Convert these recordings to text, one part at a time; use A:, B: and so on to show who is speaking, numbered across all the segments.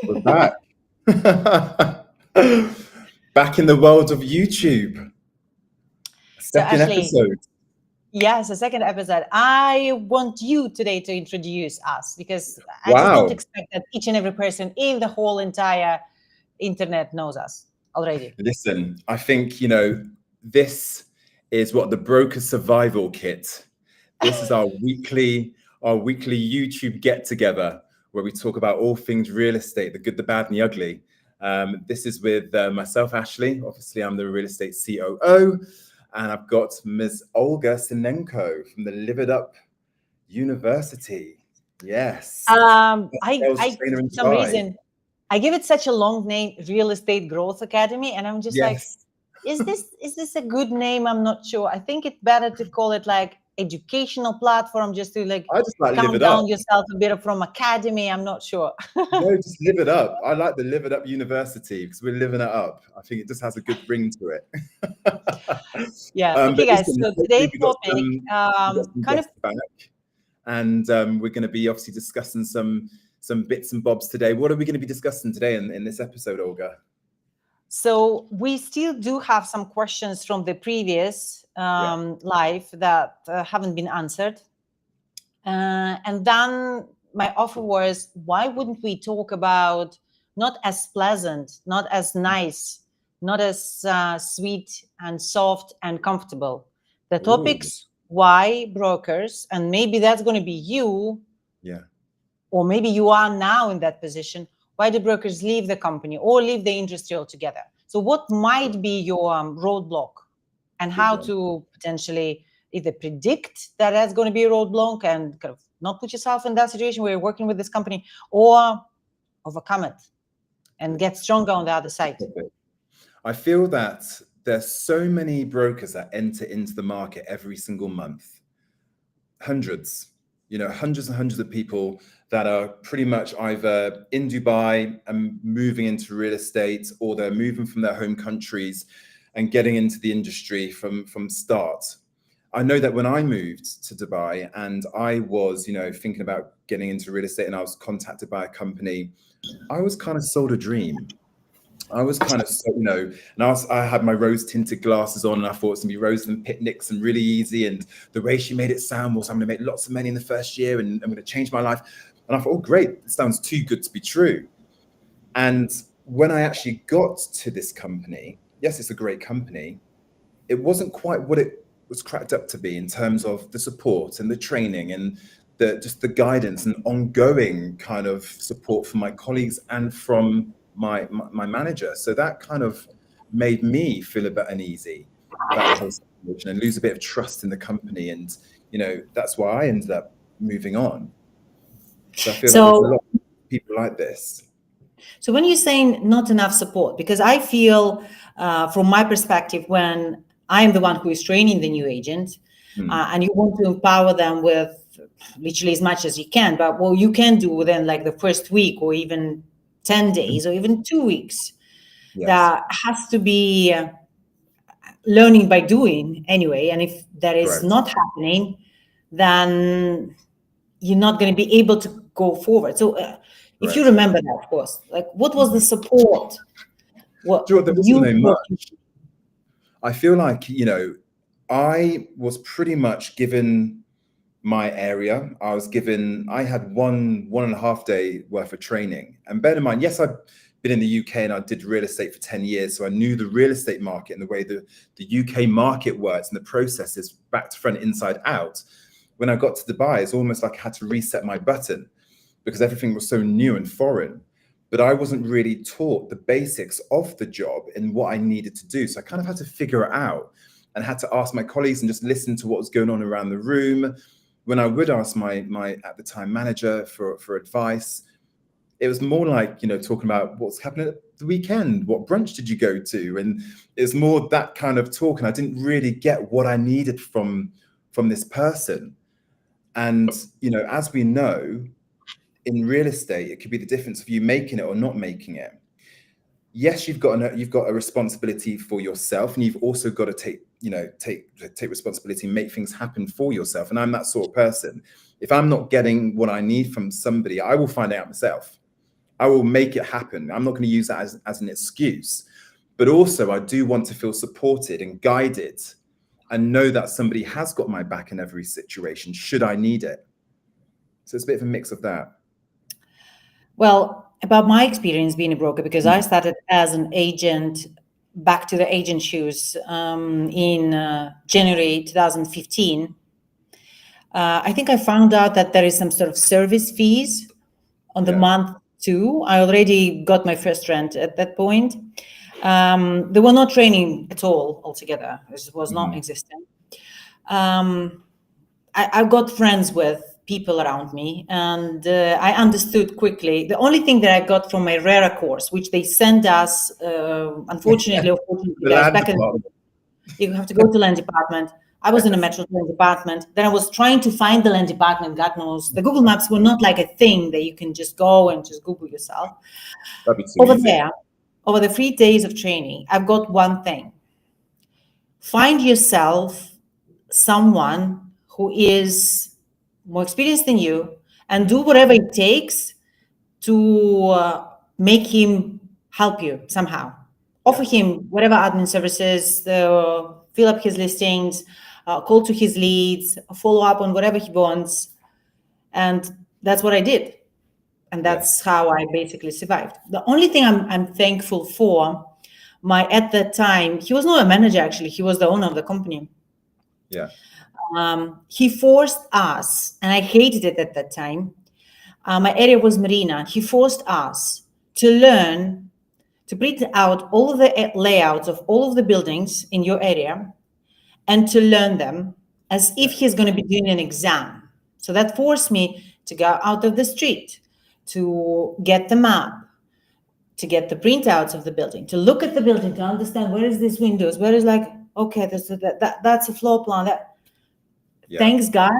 A: We're back. Back in the world of YouTube.
B: So,
A: Second
B: Ashley,
A: episode.
B: yes, the second episode. I want you today to introduce us because I just don't
A: Wow.
B: expect that each and every person in the whole entire internet knows us already.
A: Listen, I think, this is what the broker survival kit. This is our weekly YouTube get together where we talk about all things real estate, the good, the bad, and the ugly. This is with myself, Ashley. Obviously, I'm the real estate COO, and I've got Ms. Olga Sinenko from the Live It Up University. Yes, sales
B: I
A: trainer in
B: for some
A: Dubai.
B: reason, I give it such a long name, Real Estate Growth Academy, and I'm just like,
A: Yes,
B: is this a good name? I'm not sure. I think it's better to call it like educational platform, just to like
A: I just like Live
B: calm
A: It Up.
B: down yourself a bit from academy. I'm not sure.
A: No, just live it up. I like the Live It Up University because we're living it up. I think it just has a good ring to it.
B: Yeah. Okay,
A: But
B: guys.
A: listen,
B: So
A: hopefully
B: today's topic,
A: we got some
B: kind of.
A: guests back, and we're going to be obviously discussing some bits and bobs today. What are we going to be discussing today in this episode, Olga?
B: So we still do have some questions from the previous live that haven't been answered. And then my offer was, why wouldn't we talk about not as pleasant, not as nice, not as sweet and soft and comfortable? The
A: Ooh,
B: topics, why brokers, and maybe that's going to be you,
A: yeah,
B: or maybe you are now in that position. Why do brokers leave the company or leave the industry altogether? So what might be your roadblock, and
A: good
B: how
A: one.
B: to potentially either predict that that's going to be a roadblock and kind of not put yourself in that situation where you're working with this company, or overcome it and get stronger on the other side.
A: I feel that there's so many brokers that enter into the market every single month. Hundreds, hundreds and hundreds of people that are pretty much either in Dubai and moving into real estate, or they're moving from their home countries and getting into the industry from start. I know that when I moved to Dubai and I was, thinking about getting into real estate and I was contacted by a company, I was kind of sold a dream. I was kind of, and I had my rose tinted glasses on, and I thought it's gonna be roses and picnics and really easy. And the way she made it sound was, I'm gonna make lots of money in the first year and I'm gonna change my life. And I thought, oh, great, it sounds too good to be true. And when I actually got to this company, yes, it's a great company. It wasn't quite what it was cracked up to be in terms of the support and the training and just the guidance and ongoing kind of support from my colleagues and from my manager. So that kind of made me feel a bit uneasy about the whole situation and lose a bit of trust in the company. And, that's why I ended up moving on. So I feel like there's a
B: So,
A: lot of people like this.
B: so when you're saying not enough support, because I feel, from my perspective, when I am the one who is training the new agent, and you want to empower them with literally as much as you can, but what you can do within like the first week or even 10 days or even 2 weeks,
A: Yes.
B: that has to be learning by doing anyway. And if that is
A: Correct.
B: not happening, then you're not going to be able to go forward. So if you
A: Correct.
B: remember that, of course, like what was the support? What
A: Do you know what, there
B: you
A: wasn't no
B: thought
A: much. I feel like, I was pretty much given my area. I had 1.5 day worth of training. And bear in mind, yes, I've been in the UK and I did real estate for 10 years. So I knew the real estate market and the way the UK market works and the processes back to front, inside out. When I got to Dubai, it's almost like I had to reset my button because everything was so new and foreign. But I wasn't really taught the basics of the job and what I needed to do. So I kind of had to figure it out and had to ask my colleagues and just listen to what was going on around the room. When I would ask my at the time manager for advice, it was more like, talking about what's happening at the weekend, what brunch did you go to? And it's more that kind of talk. And I didn't really get what I needed from this person. And, as we know, in real estate, it could be the difference of you making it or not making it. Yes, you've got a responsibility for yourself, and you've also got to take responsibility and make things happen for yourself. And I'm that sort of person. If I'm not getting what I need from somebody, I will find out myself. I will make it happen. I'm not going to use that as an excuse. But also, I do want to feel supported and guided and know that somebody has got my back in every situation, should I need it. So it's a bit of a mix of that.
B: Well, about my experience being a broker, because I started as an agent, back to the agent shoes, in January 2015. I think I found out that there is some sort of service fees on the month too. I already got my first rent at that point. There were no training at all altogether. It was not existent. I got friends with people around me, and I understood quickly. The only thing that I got from my RERA course, which they sent us, unfortunately, guys, back in, you have to go to land department. I was in a metro land department. Then I was trying to find the land department. God knows, the Google Maps were not like a thing that you can just go and just Google yourself. Over there, over the 3 days of training, I've got one thing. Find yourself someone who is more experienced than you, and do whatever it takes to make him help you somehow. Offer him whatever admin services, fill up his listings, call to his leads, follow up on whatever he wants. And that's what I did. And that's how I basically survived. The only thing I'm thankful for, at that time, he was not a manager, actually. He was the owner of the company.
A: Yeah.
B: He forced us, and I hated it at that time. My area was Marina. He forced us to learn, to print out all of the layouts of all of the buildings in your area, and to learn them as if he's going to be doing an exam. So that forced me to go out of the street, to get the map, to get the printouts of the building, to look at the building, to understand where is this windows, where is okay, that's a floor plan. Thanks God,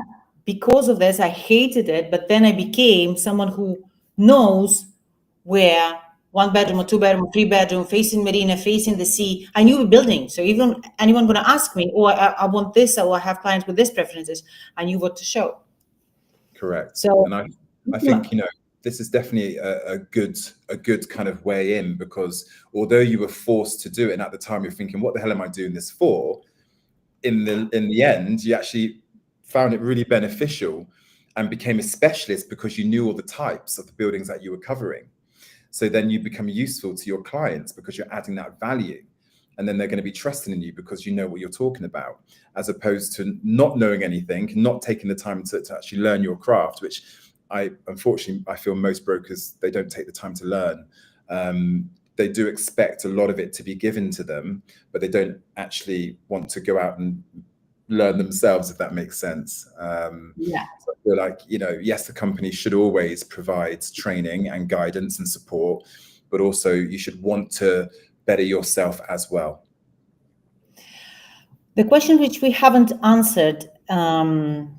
B: because of this, I hated it, but then I became someone who knows where 1 bedroom or 2 bedroom, 3 bedroom, facing Marina, facing the sea. I knew a building. So even anyone going to ask me, I want this, or I have clients with this preferences, I knew what to show.
A: Correct. So, and I think, this is definitely a good kind of way in, because although you were forced to do it, and at the time you're thinking, what the hell am I doing this for? In the end, you actually found it really beneficial and became a specialist because you knew all the types of the buildings that you were covering. So then you become useful to your clients because you're adding that value, and then they're going to be trusting in you because you know what you're talking about, as opposed to not knowing anything, not taking the time to actually learn your craft, which unfortunately I feel most brokers, they don't take the time to learn. They do expect a lot of it to be given to them, but they don't actually want to go out and learn themselves, if that makes sense. So I feel like, yes, the company should always provide training and guidance and support, but also you should want to better yourself as well.
B: The question which we haven't answered from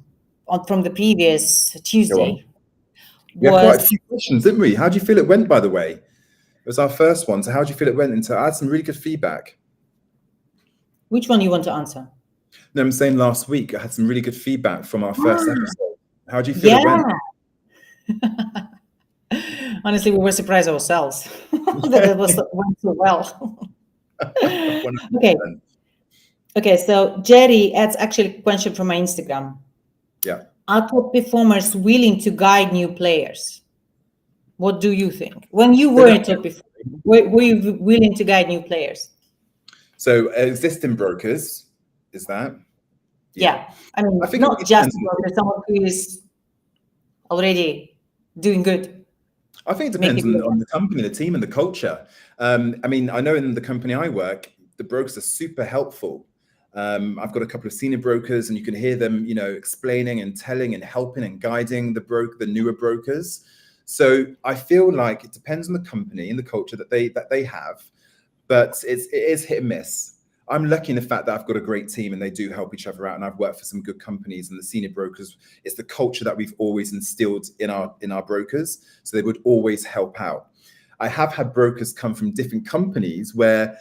B: the previous Tuesday.
A: We had quite a few questions, didn't we? How do you feel it went, by the way? It was our first one. So how do you feel it went? I had some really good feedback.
B: Which one you want to answer?
A: No, I'm saying last week I had some really good feedback from our first episode. How do you feel it went?
B: Honestly, we were surprised ourselves that it went so well. Okay, so Jerry adds actually a question from my Instagram.
A: Yeah.
B: Are top performers willing to guide new players? What do you think? When you were a top performer, were you willing to guide new players?
A: So existing brokers, is that?
B: Yeah. I mean, not just brokers, someone who is already doing good.
A: I think it depends on the company, the team, and the culture. I mean, I know in the company I work, the brokers are super helpful. I've got a couple of senior brokers, and you can hear them, explaining and telling and helping and guiding the newer brokers. So I feel like it depends on the company and the culture that they have, but it is hit and miss. I'm lucky in the fact that I've got a great team and they do help each other out, and I've worked for some good companies, and the senior brokers, it's the culture that we've always instilled in our brokers, so they would always help out. I have had brokers come from different companies where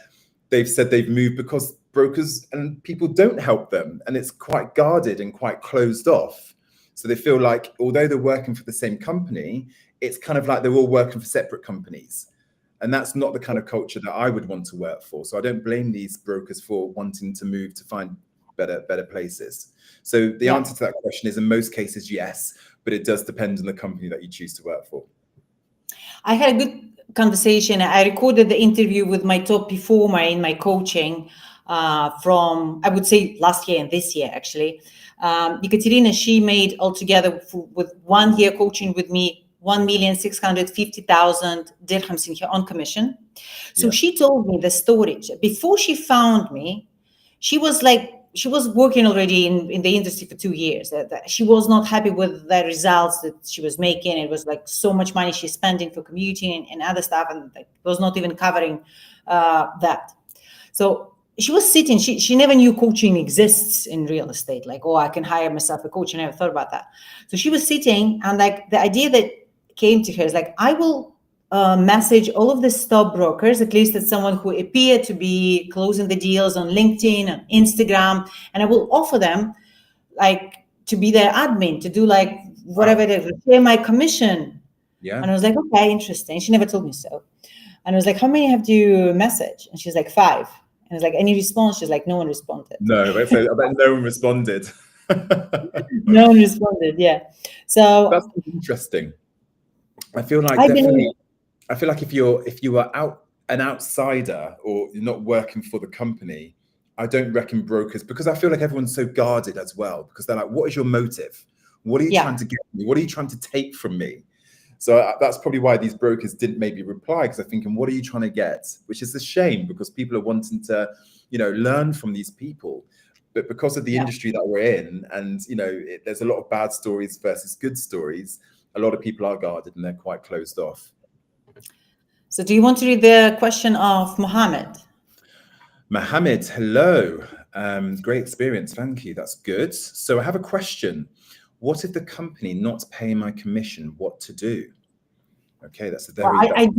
A: they've said they've moved because brokers and people don't help them, and it's quite guarded and quite closed off. So they feel like although they're working for the same company, it's kind of like they're all working for separate companies. And that's not the kind of culture that I would want to work for. So I don't blame these brokers for wanting to move to find better places. So the answer to that question is in most cases, yes, but it does depend on the company that you choose to work for.
B: I had a good conversation. I recorded the interview with my top performer in my coaching from, I would say, last year and this year, actually. Ekaterina, she made altogether with 1 year coaching with me, 1,650,000 dirhams in her own commission. So she told me the story. Before she found me, she was working already in the industry for 2 years. That she was not happy with the results that she was making. It was like so much money she's spending for commuting and other stuff, and like, was not even covering that. So she was sitting. She never knew coaching exists in real estate. Like, oh, I can hire myself a coach. I never thought about that. So she was sitting, and like the idea that came to her is like, I will message all of the stockbrokers, at least as someone who appear to be closing the deals on LinkedIn, on Instagram, and I will offer them like to be their admin, to do like whatever they share my commission.
A: Yeah.
B: And I was like, okay, interesting. She never told me so. And I was like, how many have you messaged? And she's like, 5. And I was like, any response? She's like, no one responded.
A: No, I bet no one responded.
B: No one responded. Yeah. So
A: that's interesting. I feel like definitely. I feel like if you are an outsider or you're not working for the company, I don't reckon brokers, because I feel like everyone's so guarded as well, because they're like, what is your motive? What are you trying to get from me? What are you trying to take from me? So that's probably why these brokers didn't maybe reply, because they're thinking, what are you trying to get? Which is a shame, because people are wanting to, learn from these people. But because of the industry that we're in, and, there's a lot of bad stories versus good stories, a lot of people are guarded and they're quite closed off.
B: So do you want to read the question of Mohammed?
A: Mohammed, hello. Great experience. Thank you. That's good. So I have a question. What if the company not paying my commission? What to do? Okay, that's a very...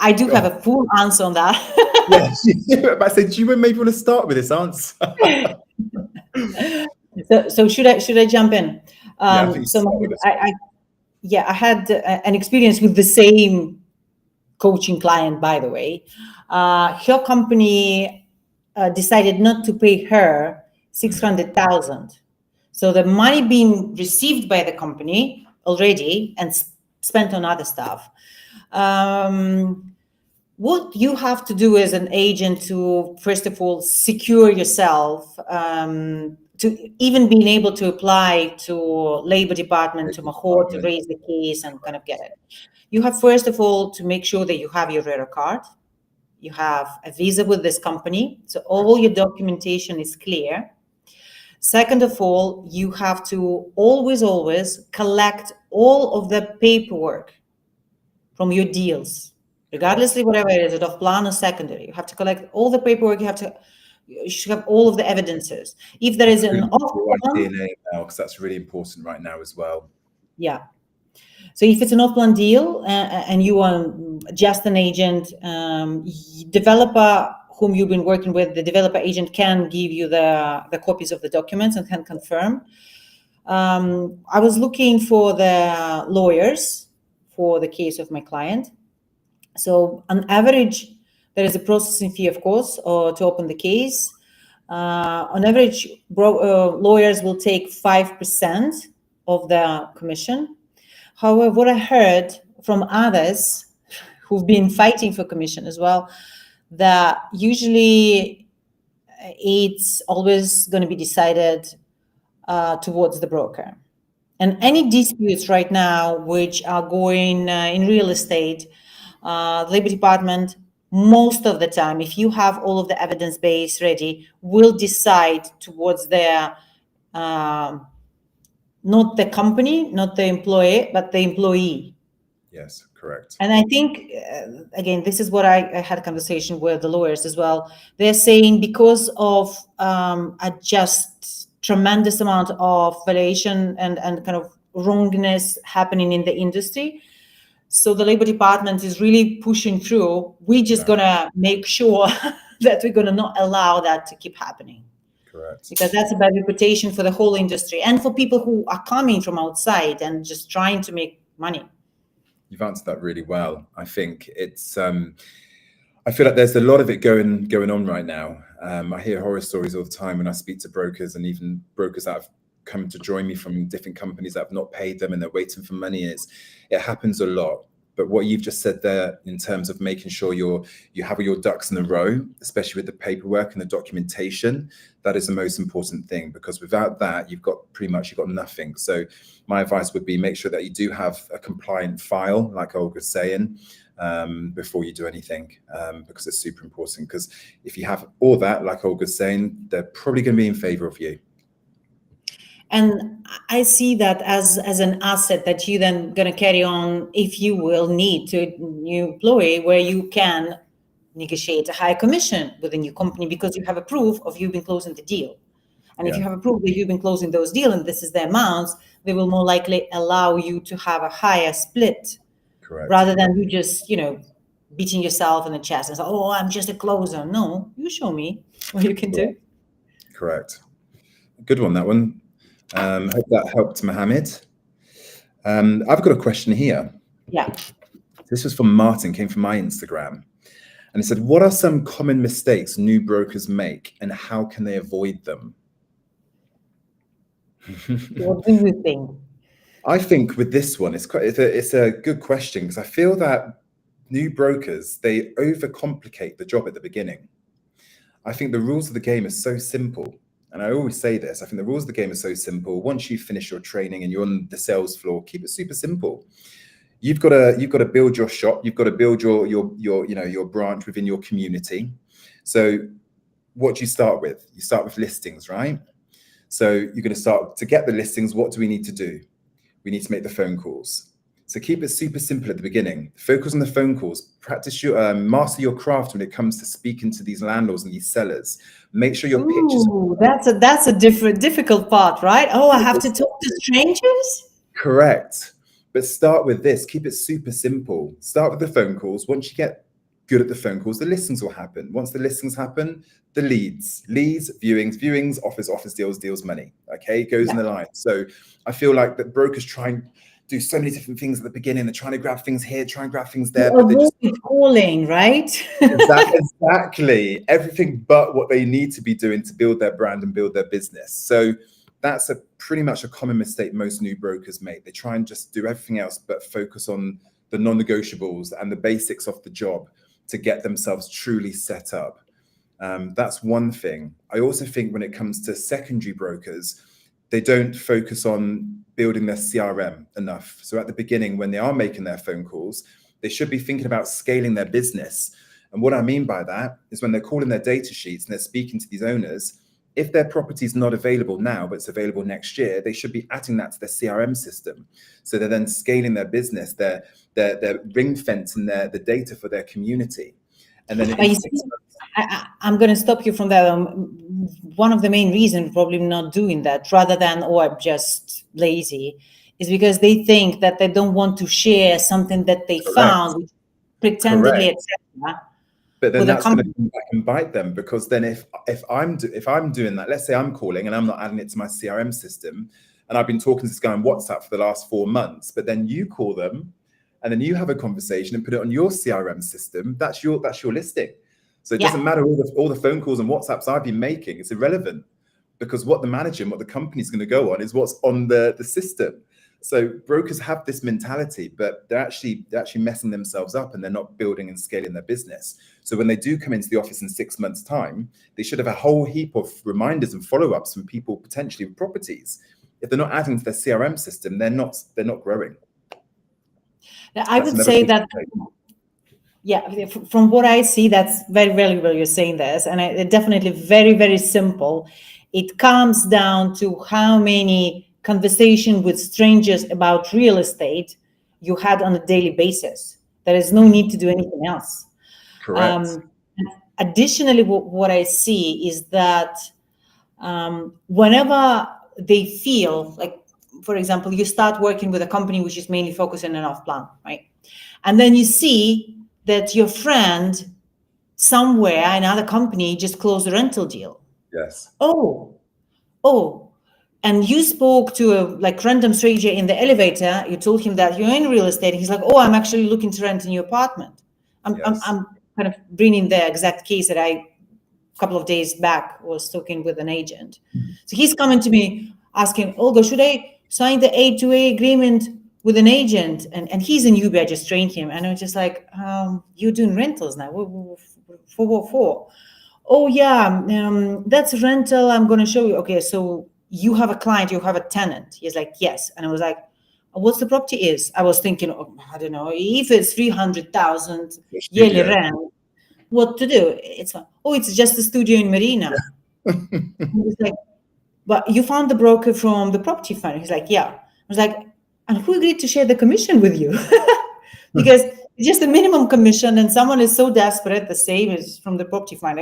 B: I do have a full answer on that.
A: Yes, but I said, do you maybe want to start with this answer?
B: So should I jump in?
A: I
B: had an experience with the same coaching client, by the way. Her company decided not to pay her 600,000. So the money being received by the company already and spent on other stuff. What you have to do as an agent to, first of all, secure yourself, to even being able to apply to Labor Department, to Mahor, to raise the case and kind of get it. You have, first of all, to make sure that you have your RERA card, you have a visa with this company, so all your documentation is clear. Second of all, you have to always collect all of the paperwork from your deals, regardless of whatever it is, off plan or secondary. You have to collect all the paperwork. You should have all of the evidences. If there is an off-plan,
A: because that's really important right now as well.
B: Yeah. So if it's an off-plan deal and you are just an agent, developer whom you've been working with, the developer agent can give you the copies of the documents and can confirm. I was looking for the lawyers for the case of my client. So on average, there is a processing fee, of course, to open the case. On average, lawyers will take 5% of the commission. However, what I heard from others who've been fighting for commission as well, that usually it's always going to be decided towards the broker. And any disputes right now which are going in real estate, the Labor Department, most of the time, if you have all of the evidence base ready, will decide towards their not the company, not the employee, but the employee.
A: Yes, correct.
B: And I think, again, this is what I had a conversation with the lawyers as well. They're saying because of a just tremendous amount of valuation and kind of wrongness happening in the industry. So the Labor Department is really pushing through. We're just going to make sure that we're going to not allow that to keep happening.
A: Correct.
B: Because that's a bad reputation for the whole industry and for people who are coming from outside and just trying to make money.
A: You've answered that really well. I think it's I feel like there's a lot of it going on right now. I hear horror stories all the time when I speak to brokers, and even brokers that have come to join me from different companies that have not paid them and they're waiting for money. It happens a lot. But what you've just said there in terms of making sure you have all your ducks in a row, especially with the paperwork and the documentation, that is the most important thing, because without that, you've got nothing. So my advice would be make sure that you do have a compliant file, like Olga's saying, before you do anything, because it's super important. Because if you have all that, like Olga's saying, they're probably going to be in favor of you.
B: And I see that as an asset that you then going to carry on if you will need to a new employee, where you can negotiate a higher commission with a new company because you have a proof of you've been closing the deal. And if you have a proof that you've been closing those deals and this is the amounts, they will more likely allow you to have a higher split.
A: Correct.
B: Rather than you just, beating yourself in the chest and say, oh, I'm just a closer. No, you show me what you can do.
A: Correct. Good one, that one. Hope that helped, Mohammed. I've got a question here.
B: Yeah.
A: This was from Martin, came from my Instagram. And he said, what are some common mistakes new brokers make and how can they avoid them?
B: What do you think?
A: I think with this one, it's a good question, because I feel that new brokers, they overcomplicate the job at the beginning. I think the rules of the game are so simple. And I always say this, I think the rules of the game are so simple. Once you finish your training and you're on the sales floor, keep it super simple. You've got to build your shop. You've got to build your branch within your community. So what do you start with? You start with listings, right? So you're going to start to get the listings. What do we need to do? We need to make the phone calls. So keep it super simple at the beginning. Focus on the phone calls. Practice master your craft when it comes to speaking to these landlords and these sellers. Make sure your pitches.
B: That's a difficult part, right? Oh, I have to talk to strangers?
A: Correct. But start with this. Keep it super simple. Start with the phone calls. Once you get good at the phone calls, the listings will happen. Once the listings happen, the leads, viewings, offers, deals, money. Okay, it goes in the line. So I feel like that brokers try and do so many different things at the beginning. They're trying to grab things here, try and grab things there.
B: But they just calling, right?
A: Exactly. Everything but what they need to be doing to build their brand and build their business. So that's pretty much a common mistake most new brokers make. They try and just do everything else but focus on the non-negotiables and the basics of the job to get themselves truly set up. That's one thing. I also think when it comes to secondary brokers, they don't focus on building their CRM enough. So at the beginning, when they are making their phone calls, they should be thinking about scaling their business. And what I mean by that is when they're calling their data sheets and they're speaking to these owners, if their property is not available now, but it's available next year, they should be adding that to their CRM system. So they're then scaling their business, they're ring fencing the data for their community. And then
B: I'm going to stop you from that. One of the main reasons probably not doing that, rather than, oh, I'm just lazy, is because they think that they don't want to share something that they found, pretendedly, etc.
A: But then that's going to come back and bite them, because then if I'm doing that, let's say I'm calling and I'm not adding it to my CRM system, and I've been talking to this guy on WhatsApp for the last 4 months, but then you call them and then you have a conversation and put it on your CRM system, that's your listing. So it doesn't matter all the phone calls and WhatsApps I've been making, it's irrelevant, because what the manager and what the company's going to go on is what's on the system. So brokers have this mentality, but they're actually messing themselves up, and they're not building and scaling their business. So when they do come into the office in 6 months' time, they should have a whole heap of reminders and follow-ups from people potentially with properties. If they're not adding to their CRM system, they're not growing.
B: I would say that, from what I see, that's very valuable you're saying this, and it definitely very, very simple. It comes down to how many conversation with strangers about real estate you had on a daily basis. There is no need to do anything else.
A: Correct.
B: Additionally, what I see is that whenever they feel like, for example, you start working with a company which is mainly focusing on off-plan, right? And then you see that your friend somewhere, another company, just closed a rental deal.
A: Yes.
B: Oh. and you spoke to a like random stranger in the elevator, you told him that you're in real estate, and he's like, oh, I'm actually looking to rent a new apartment. I'm kind of bringing the exact case that a couple of days back was talking with an agent. So he's coming to me asking, Olga, should I sign the A2A agreement with an agent? And he's a newbie, I just trained him. And I'm just like, you're doing rentals now. For what for? Oh yeah, that's a rental. I'm going to show you. Okay, so you have a client, you have a tenant. He's like, yes. And I was like, what's the property is? I was thinking, I don't know, if it's 300,000 yearly rent, what to do? It's fine. Oh, it's just a studio in Marina. He's like, but you found the broker from the property fund. He's like, yeah. I was like, and who agreed to share the commission with you? Because it's just a minimum commission, and someone is so desperate, the same as from the property fund.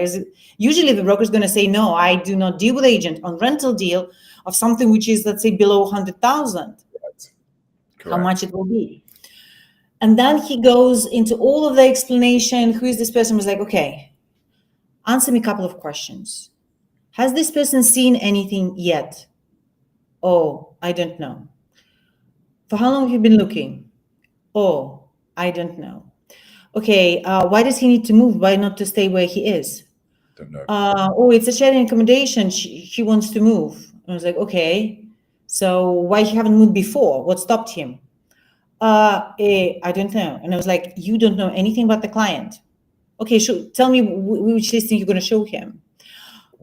B: Usually the broker is going to say, no, I do not deal with agent on rental deal of something which is, let's say, below 100,000. How much it will be. And then he goes into all of the explanation. Who is this person? I was like, okay, answer me a couple of questions. Has this person seen anything yet? Oh, I don't know. For how long have you been looking? Oh, I don't know. Okay, why does he need to move? Why not to stay where he is?
A: Don't know.
B: Oh, it's a sharing accommodation. She wants to move. I was like, okay, so why you haven't moved before? What stopped him? I don't know. And I was like, you don't know anything about the client. Okay, so tell me which listing you're going to show him.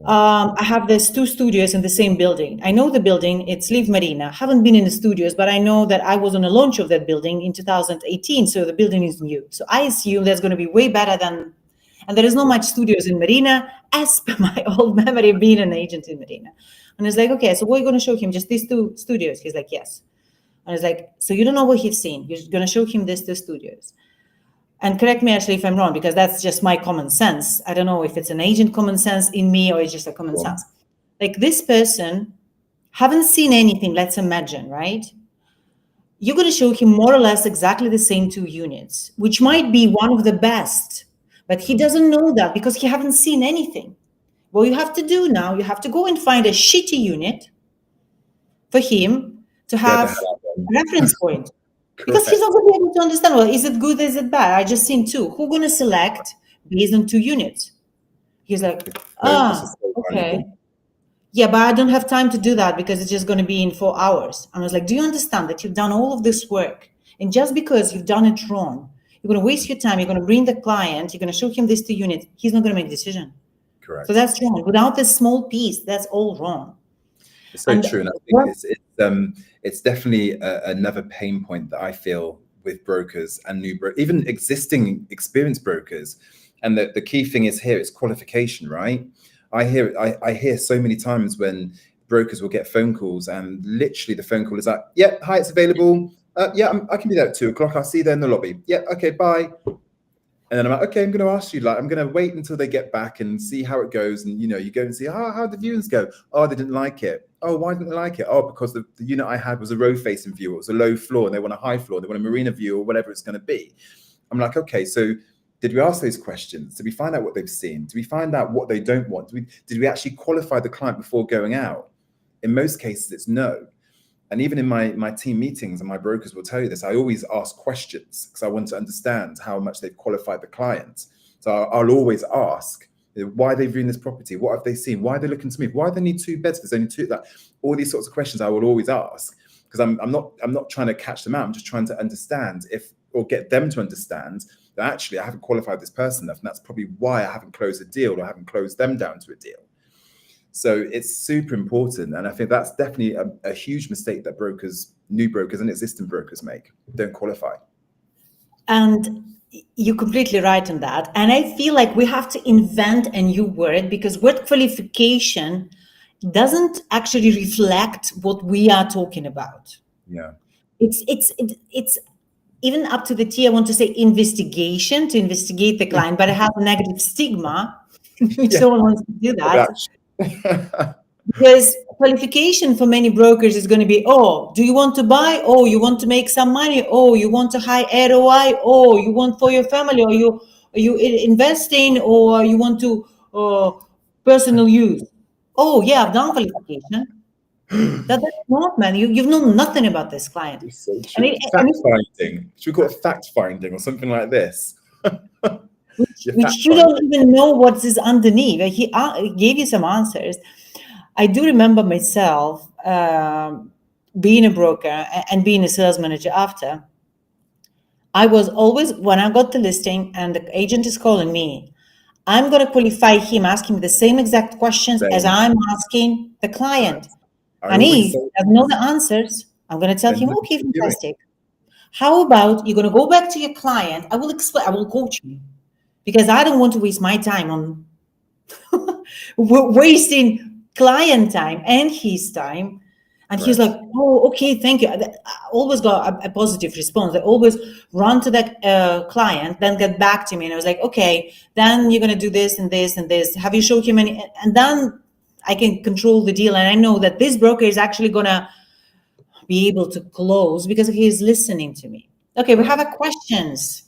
B: I have these 2 studios in the same building. I know the building, it's Live Marina. Haven't been in the studios, but I know that I was on a launch of that building in 2018, so the building is new. So I assume that's going to be way better than, and there is not much studios in Marina, as per my old memory being an agent in Marina. And I was like, okay, so what are you going to show him? Just these 2 studios? He's like, yes. I was like, so you don't know what he's seen. You're going to show him these 2 studios. And correct me, Ashley, if I'm wrong, because that's just my common sense. I don't know if it's an agent common sense in me or it's just a common sense. Like this person haven't seen anything, let's imagine, right? You're going to show him more or less exactly the same 2 units, which might be one of the best, but he doesn't know that because he haven't seen anything. What you have to do now, you have to go and find a shitty unit for him to have a reference point. Because he's not going to be able to understand, well, is it good, is it bad? I just seen 2. Who's going to select based on 2 units? He's like, okay. Yeah, but I don't have time to do that because it's just going to be in 4 hours. And I was like, do you understand that you've done all of this work? And just because you've done it wrong, you're going to waste your time. You're going to bring the client. You're going to show him these 2 units. He's not going to make a decision.
A: Correct.
B: So that's wrong. Without this small piece, that's all wrong.
A: It's so true. And I think it's definitely another pain point that I feel with brokers and new even existing experienced brokers. And the key thing is here, it's qualification, right? I hear so many times when brokers will get phone calls and literally the phone call is like, yeah, hi, it's available. Yeah, I can be there at 2:00. I'll see you there in the lobby. Yeah, okay, bye. And then I'm like, okay, I'm going to ask you, like, I'm going to wait until they get back and see how it goes. And, you know, you go and see, how the viewings go. Oh, they didn't like it. Oh, why didn't they like it? Oh, because the unit I had was a row facing view. It was a low floor and they want a high floor. They want a marina view or whatever it's going to be. I'm like, okay, so did we ask those questions? Did we find out what they've seen? Did we find out what they don't want? Did we actually qualify the client before going out? In most cases, it's no. And even in my team meetings, and my brokers will tell you this, I always ask questions because I want to understand how much they've qualified the client. So I'll always ask, why are they viewing this property? What have they seen? Why are they looking to move? Why do they need 2 beds? There's only 2. Like all these sorts of questions I will always ask because I'm not trying to catch them out. I'm just trying to understand or get them to understand that actually I haven't qualified this person enough, and that's probably why I haven't closed a deal or I haven't closed them down to a deal. So it's super important. And I think that's definitely a huge mistake that new brokers and existing brokers make. Don't qualify.
B: And you're completely right on that. And I feel like we have to invent a new word because word qualification doesn't actually reflect what we are talking about.
A: Yeah.
B: It's even up to the T, I want to say investigation, to investigate the client, but it has a negative stigma, which no one wants to do that. Because qualification for many brokers is going to be, oh, do you want to buy? Oh, you want to make some money? Oh, you want a high ROI? Oh, you want for your family? Or you investing? Or you want to personal use? Oh, yeah, I've done qualification. That's not, man. You've known nothing about this client.
A: It's so
B: And
A: true. Fact finding. Should we call it fact finding or something like this?
B: which you don't even know what is underneath. Like, he gave you some answers. I do remember myself being a broker and being a sales manager after. I was always, when I got the listing and the agent is calling me, I'm going to qualify him, ask him the same exact questions as I'm asking the client. And he doesn't know the answers. I'm going to tell him, okay, fantastic. How about you're going to go back to your client? I will explain, I will coach you, because I don't want to waste my time on wasting client time and his time. And he's like, oh, okay, thank you. I always got a positive response. I always run to that client, then get back to me. And I was like, okay, then you're going to do this and this and this. Have you showed him any? And then I can control the deal. And I know that this broker is actually going to be able to close because he's listening to me. Okay, we have a questions.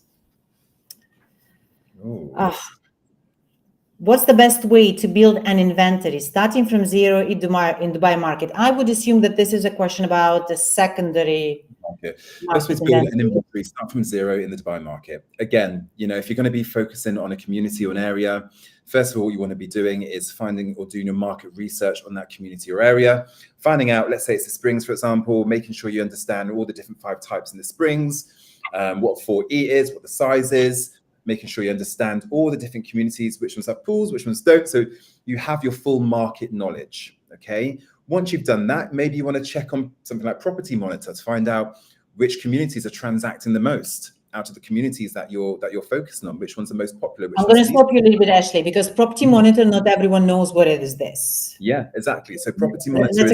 B: What's the best way to build an inventory starting from zero in Dubai market? I would assume that this is a question about the secondary
A: market. Best way to build an inventory, start from zero in the Dubai market. Again, if you're going to be focusing on a community or an area, first of all, what you want to be doing is finding or doing your market research on that community or area, finding out, let's say it's the springs, for example, making sure you understand all the different 5 types in the springs, what 4E is, what the size is, making sure you understand all the different communities, which ones have pools, which ones don't. So you have your full market knowledge, okay? Once you've done that, maybe you want to check on something like Property Monitor to find out which communities are transacting the most out of the communities that you're focusing on, which one's the most popular.
B: I'm going to stop you a little bit, Ashley, because Property Monitor, not everyone knows what it is. This.
A: Yeah, exactly. So Property Monitor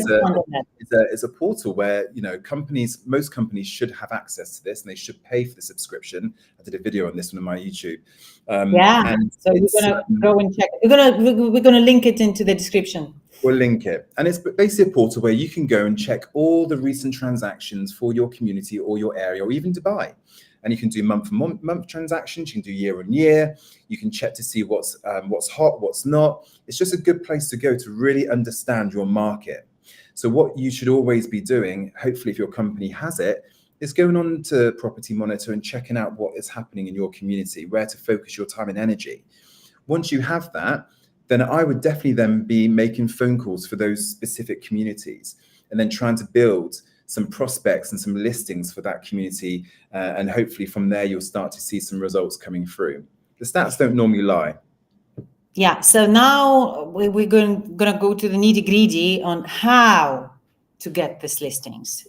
A: is a portal where most companies should have access to this, and they should pay for the subscription. I did a video on this one on my YouTube.
B: And so we're going to go and check. We're going to link it into the description.
A: We'll link it. And it's basically a portal where you can go and check all the recent transactions for your community or your area or even Dubai. And you can do month transactions, you can do year on year, you can check to see what's hot, what's not. It's just a good place to go to really understand your market. So what you should always be doing, hopefully if your company has it, is going on to Property Monitor and checking out what is happening in your community, where to focus your time and energy. Once you have that, then I would definitely then be making phone calls for those specific communities and then trying to build some prospects and some listings for that community. And hopefully from there, you'll start to see some results coming through. The stats don't normally lie.
B: Yeah, so now we're going to go to the nitty-gritty on how to get these listings.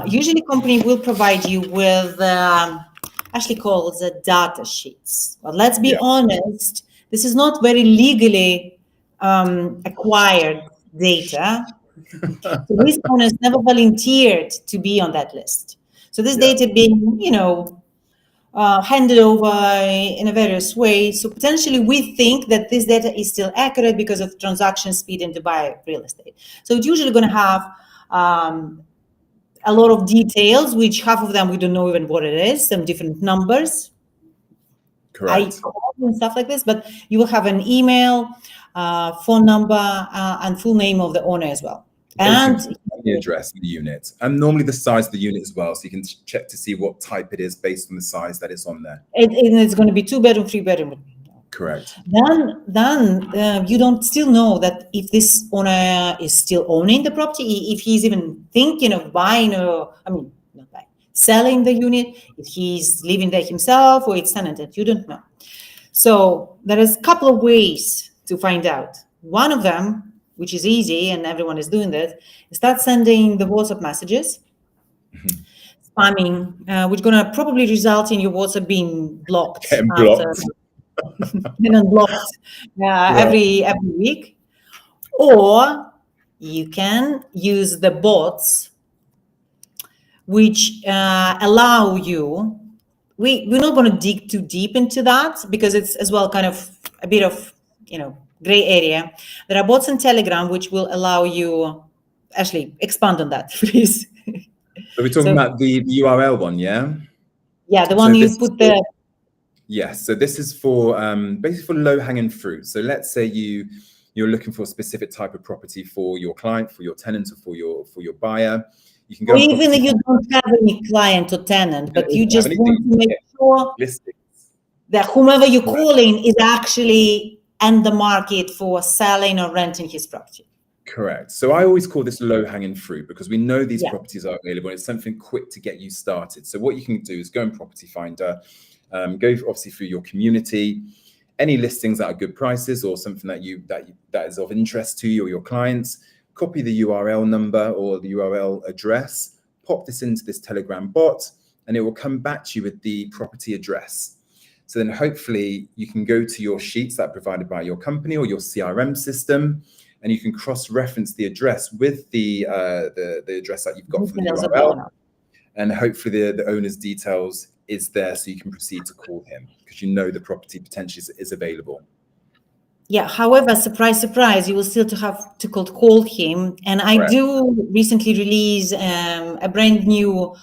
B: Usually company will provide you with, actually called the data sheets. But let's be honest, this is not very legally acquired data. So these owners never volunteered to be on that list. So this data being, handed over in a various ways. So potentially we think that this data is still accurate because of transaction speed in Dubai real estate. So it's usually going to have a lot of details, which half of them we don't know even what it is, some different numbers.
A: Correct.
B: And stuff like this, but you will have an email, phone number, and full name of the owner as well. And
A: the address of the unit, and normally the size of the unit as well, so you can check to see what type it is based on the size that is on there.
B: It's going to be 2-bedroom, 3-bedroom.
A: Correct.
B: Then you don't still know that if this owner is still owning the property, if he's even thinking of buying selling the unit, if he's living there himself or it's tenanted, you don't know. So there is a couple of ways to find out. One of them, which is easy and everyone is doing that, is start sending the WhatsApp messages, spamming, which is going to probably result in your WhatsApp being blocked. And unblocked every week. Or you can use the bots, which allow you, we're not going to dig too deep into that because it's as well kind of a bit of, gray area. There are bots in Telegram which will allow you, actually expand on that, please.
A: So we're talking about the URL one, yeah?
B: Yeah, the one you put the...
A: Yes, so this is for basically for low-hanging fruit. So let's say you you're looking for a specific type of property for your client, for your tenant, or for your buyer. You can go.
B: Or even if you don't have any client or tenant, but you just want to make sure that whomever you're calling is actually in the market for selling or renting his property.
A: Correct. So I always call this low-hanging fruit, because we know these properties are available. It's something quick to get you started. So what you can do is go in Property Finder, go obviously through your community, any listings that are good prices or something that is of interest to you or your clients. Copy the URL number or the URL address, pop this into this Telegram bot, and it will come back to you with the property address. So then hopefully you can go to your sheets that are provided by your company or your CRM system, and you can cross-reference the address with the address that you've got from the URL, and hopefully the owner's details is there, so you can proceed to call him because you know the property potentially is available.
B: Yeah. However, surprise, surprise, you will still have to call him. And I do recently release a brand new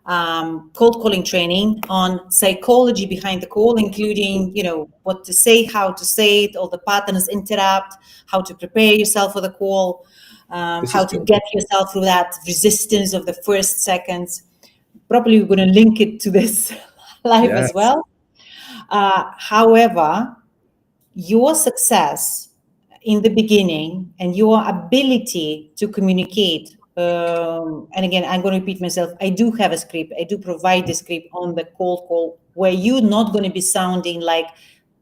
B: cold calling training on psychology behind the call, including, what to say, how to say it, all the patterns interrupt, how to prepare yourself for the call, how to get yourself through that resistance of the first seconds. Probably we're going to link it to this live as well. However, your success in the beginning and your ability to communicate, and again, I'm going to repeat myself, I do have a script. I do provide the script on the cold call where you're not going to be sounding like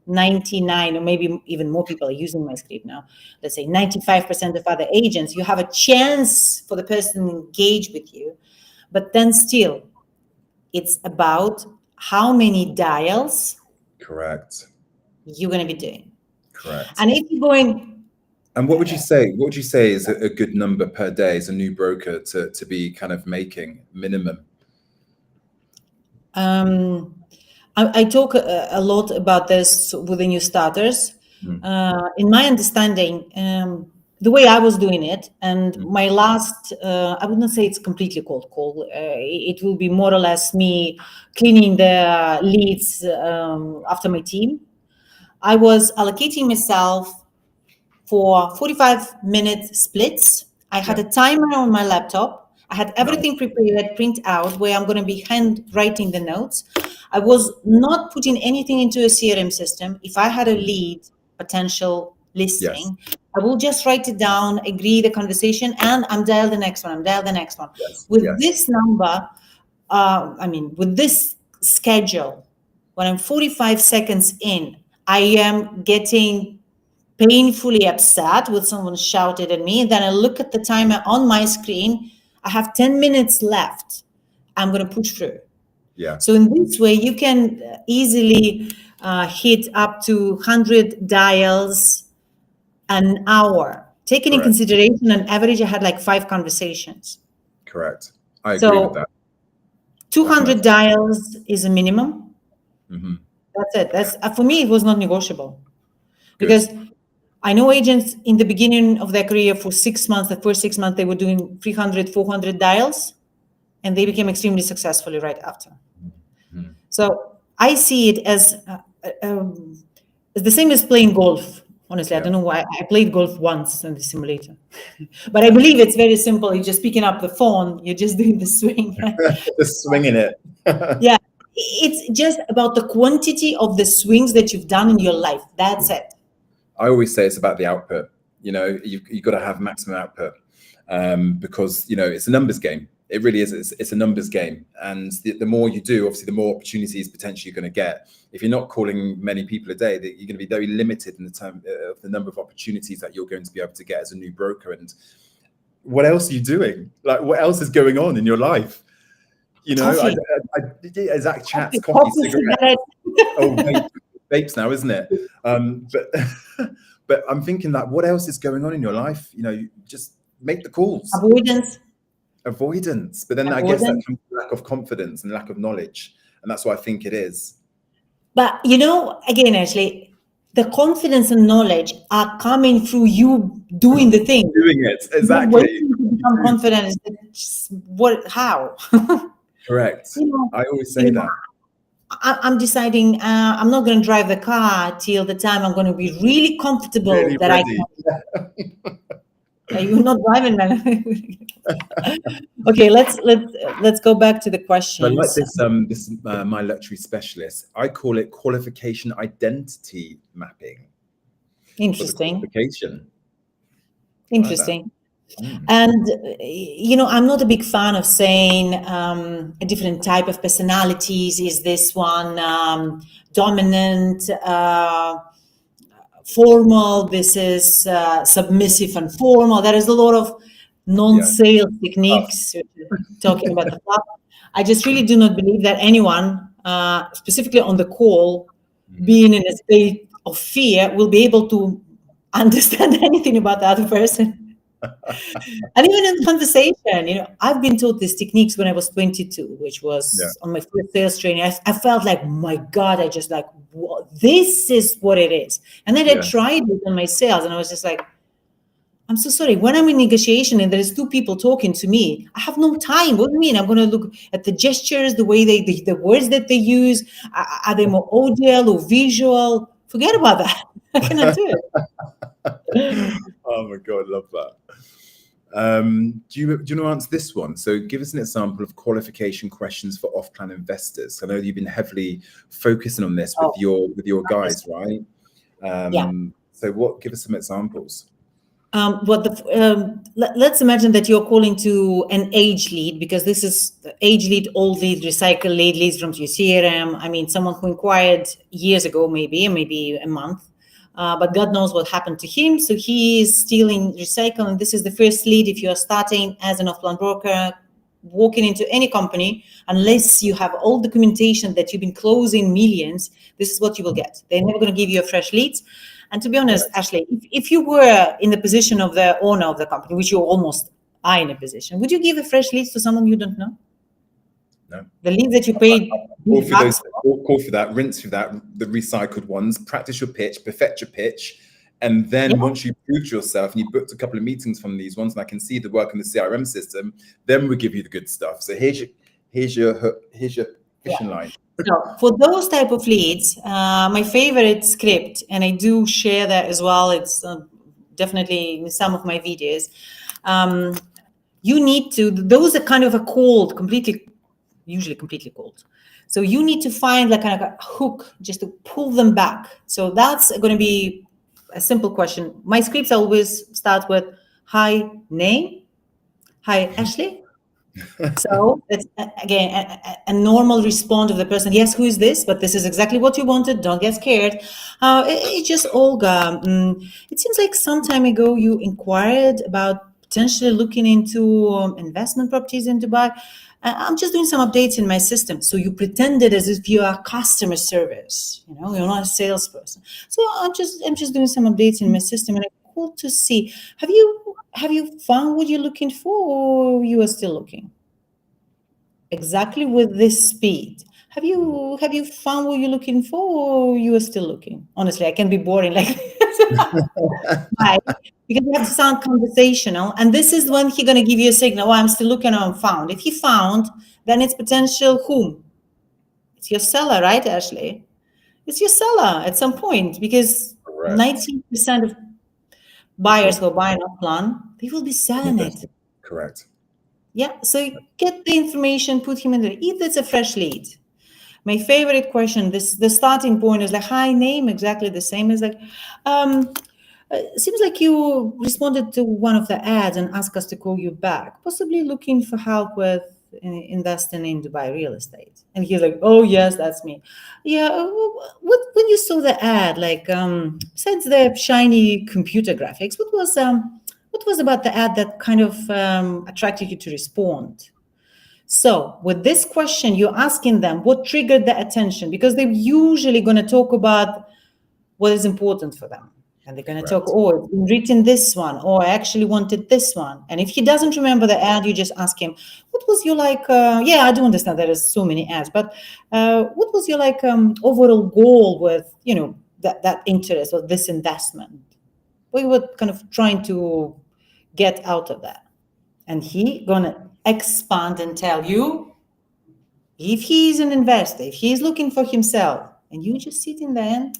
B: 99 or maybe even more people are using my script now. Let's say 95% of other agents, you have a chance for the person to engage with you, but then still it's about how many dials you're going to be doing.
A: Correct.
B: And if you're going,
A: and what would you say? What would you say is a good number per day as a new broker to be kind of making minimum?
B: I talk a lot about this with the new starters. In my understanding, the way I was doing it, and my last, I would not say it's completely cold call. It will be more or less me cleaning the leads after my team. I was allocating myself for 45-minute splits. I had a timer on my laptop. I had everything prepared, print out, where I'm going to be handwriting the notes. I was not putting anything into a CRM system. If I had a lead potential listing, I will just write it down, agree the conversation, and I'm dial the next one. With this number, with this schedule, when I'm 45 seconds in, I am getting painfully upset with someone shouted at me. Then I look at the timer on my screen. I have 10 minutes left. I'm going to push through. So in this way, you can easily hit up to 100 dials an hour. Taking in consideration, on average, I had like 5 conversations.
A: Correct. I agree with that.
B: 200 dials is a minimum. That's it. That's for me, it was not negotiable. Because I know agents in the beginning of their career for 6 months, the first 6 months, they were doing 300, 400 dials, and they became extremely successful right after. So I see it as the same as playing golf. Honestly, I don't know why. I played golf once in the simulator, but I believe it's very simple. You're just picking up the phone. You're just doing the swing.
A: Just swinging it.
B: It's just about the quantity of the swings that you've done in your life. That's it.
A: I always say it's about the output. You've got to have maximum output because, it's a numbers game. It really is. It's a numbers game. And the more you do, obviously, the more opportunities potentially you're going to get. If you're not calling many people a day, you're going to be very limited in the time of the number of opportunities that you're going to be able to get as a new broker. And what else are you doing? Like, what else is going on in your life? Zach chats, coffee, cigarette. Vapes now, isn't it? But I'm thinking that what else is going on in your life? Just make the calls. Avoidance. But then I guess that comes from lack of confidence and lack of knowledge. And that's what I think it is.
B: But, again, Ashley, the confidence and knowledge are coming through you doing the thing.
A: Doing it, exactly.
B: When you become confident, how?
A: Correct. I always say that.
B: I'm deciding I'm not going to drive the car till the time I'm going to be really comfortable
A: Really
B: that
A: ready.
B: You're not driving, man. Okay, let's go back to the questions.
A: I like this My Luxury Specialist. I call it qualification identity mapping.
B: Interesting.
A: Qualification.
B: Interesting.
A: Like
B: And I'm not a big fan of saying a different type of personalities. Is this one dominant, formal? This is submissive and formal. There is a lot of non-sales techniques talking about the fluff. I just really do not believe that anyone, specifically on the call, being in a state of fear, will be able to understand anything about the other person. And even in conversation, I've been taught these techniques when I was 22, which was on my first sales training. I felt like, my God, I just like, this is what it is. And then I tried it on my sales, and I was just like, I'm so sorry. When I'm in negotiation and there's two people talking to me, I have no time. What do you mean? I'm going to look at the gestures, the way the words that they use. Are they more audio or visual? Forget about that. I cannot do it.
A: Oh my God, love that. Do you want to answer this one? So give us an example of qualification questions for off-plan investors. I know you've been heavily focusing on this with your guys, right? So give us some examples.
B: Let's imagine that you're calling to an age lead, because this is age lead, old lead, recycle lead, leads from your CRM. I mean, someone who inquired years ago, maybe a month. But God knows what happened to him. So he is still in recycle. And this is the first lead. If you are starting as an off-plan broker, walking into any company, unless you have all documentation that you've been closing millions, this is what you will get. They're never going to give you a fresh leads. And to be honest, Ashley, if you were in the position of the owner of the company, which you almost are in a position, would you give a fresh leads to someone you don't know?
A: No.
B: The leads that you paid.
A: Call for that, rinse through that, the recycled ones, practice your pitch, perfect your pitch. And then once you've proved yourself and you booked a couple of meetings from these ones, and I can see the work in the CRM system, then we'll give you the good stuff. So here's your fishing line.
B: So for those type of leads, my favorite script, and I do share that as well, it's definitely in some of my videos. You need to, those are kind of usually completely cold. So you need to find like kind of a hook just to pull them back. So that's going to be a simple question. My scripts always start with, hi, name. Hi, Ashley. So it's, again, a normal response of the person. Yes, who is this? But this is exactly what you wanted. Don't get scared. It's just Olga. It seems like some time ago you inquired about potentially looking into investment properties in Dubai. I'm just doing some updates in my system. So you pretended as if you are customer service. You're not a salesperson. So I'm just doing some updates in my system, and I'm cool to see. Have you found what you're looking for, or you are still looking? Exactly with this speed. Have you found what you're looking for, or you are still looking? Honestly, I can be boring like this. Right? Because you have to sound conversational, and this is when he's going to give you a signal. Oh, I'm still looking, or I'm found. If he found, then it's potential whom? It's your seller, right, Ashley? It's your seller at some point, because 90% of buyers who are buying off-plan, they will be selling it.
A: Correct.
B: Yeah, so get the information, put him in there. If it's a fresh lead. My favorite question, the starting point is like, hi, name, exactly the same as like, seems like you responded to one of the ads and asked us to call you back, possibly looking for help with investing in Dubai real estate. And he's like, oh, yes, that's me. Yeah, when you saw the ad, like, besides the shiny computer graphics, what was about the ad that kind of attracted you to respond? So with this question, you're asking them what triggered the attention, because they're usually going to talk about what is important for them. And they're going to talk, oh, it's been written this one, or I actually wanted this one. And if he doesn't remember the ad, you just ask him, what was your yeah, I do understand there is so many ads, but what was your overall goal with, that interest or this investment? We were kind of trying to get out of that. And he going to expand and tell you if he is an investor, if he is looking for himself, and you just sitting there,